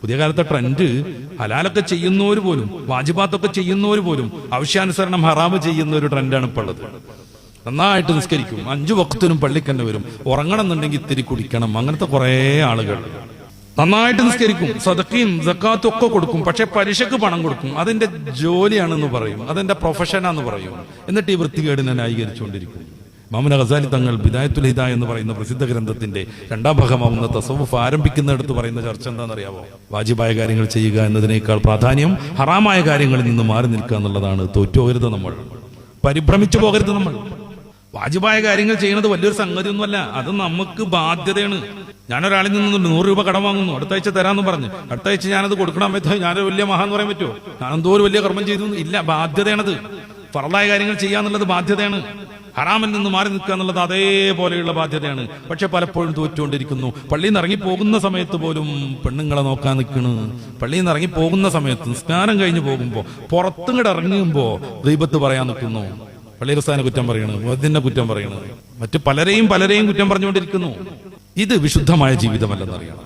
പുതിയ കാലത്തെ ട്രെൻഡ് ഹലാലൊക്കെ ചെയ്യുന്നവർ പോലും വാജിബാത്തൊക്കെ ചെയ്യുന്നവർ പോലും ആവശ്യാനുസരണം ഹറാമ് ചെയ്യുന്ന ഒരു ട്രെൻഡാണ് ഇപ്പോൾ ഉള്ളത്. നന്നായിട്ട് നിസ്കരിക്കും, 5 വക്തിനും പള്ളിക്കന്നെ വരും, ഉറങ്ങണം എന്നുണ്ടെങ്കിൽ ഇത്തിരി കുടിക്കണം, അങ്ങനത്തെ കുറെ ആളുകൾ. നന്നായിട്ട് നിസ്കരിക്കും, സദഖയും സക്കാത്തും ഒക്കെ കൊടുക്കും, പക്ഷെ പലിശക്ക് പണം കൊടുക്കും. അതെന്റെ ജോലിയാണെന്ന് പറയും, അതെന്റെ പ്രൊഫഷനാന്ന് പറയും. എന്നിട്ട് ഈ വൃത്തികേടിനെ ന്യായീകരിച്ചുകൊണ്ടിരിക്കും. ഇമാം ഗസാലി തങ്ങൾ ബിദായത്തുൽ ഹിദായ എന്ന് പറയുന്ന പ്രസിദ്ധ ഗ്രന്ഥത്തിന്റെ 2ാം ഭാഗമാവുന്ന തസവുഫ് ആരംഭിക്കുന്നിടത്ത് പറയുന്ന ചർച്ച എന്താണെന്നറിയാമോ? വാജിബായ കാര്യങ്ങൾ ചെയ്യുക എന്നതിനേക്കാൾ പ്രാധാന്യം ഹറാമായ കാര്യങ്ങളിൽ നിന്ന് മാറി നിൽക്കുക എന്നുള്ളതാണ്. തോറ്റുപോകരുത് നമ്മൾ, പരിഭ്രമിച്ചു പോകരുത് നമ്മൾ. വാജിബായ കാര്യങ്ങൾ ചെയ്യുന്നത് വലിയൊരു സംഗതിയൊന്നുമല്ല, അത് നമുക്ക് ബാധ്യതയാണ്. ഞാനൊരാളിൽ നിന്ന് 100 രൂപ കടം വാങ്ങുന്നു, അടുത്ത ആഴ്ച തരാമെന്ന് പറഞ്ഞു, അടുത്ത ആഴ്ച ഞാനത് കൊടുക്കണം പറ്റുമോ? ഞാനൊരു വലിയ മഹാന്ന് പറയാൻ പറ്റുമോ? ഞാനെന്തോ ഒരു വലിയ കർമ്മം ചെയ്തു? ഇല്ല, ബാധ്യതയാണത്. ഫർളായ കാര്യങ്ങൾ ചെയ്യാന്നുള്ളത് ബാധ്യതയാണ്. ഹറാമിൽ നിന്ന് മാറി നിൽക്കുക എന്നുള്ളത് അതേപോലെയുള്ള ബാധ്യതയാണ്. പക്ഷെ പലപ്പോഴും തോറ്റുകൊണ്ടിരിക്കുന്നു. പള്ളിയിൽ നിന്ന് ഇറങ്ങി പോകുന്ന സമയത്ത് പോലും പെണ്ണുങ്ങളെ നോക്കാൻ നിൽക്കണ്. പള്ളിയിൽ നിന്ന് ഇറങ്ങി പോകുന്ന സമയത്ത് നിസ്കാരം കഴിഞ്ഞ് പോകുമ്പോ പുറത്തുങ്ങടെ ഇറങ്ങുമ്പോ ഗീബത്ത് പറയാൻ നിൽക്കുന്നു, പള്ളി റസാനെ കുറ്റം പറയണ്, മുഅദ്ദിനെ കുറ്റം പറയണ്, മറ്റു പലരെയും കുറ്റം പറഞ്ഞുകൊണ്ടിരിക്കുന്നു. ഇത് വിശുദ്ധമായ ജീവിതമല്ലെന്നറിയണം.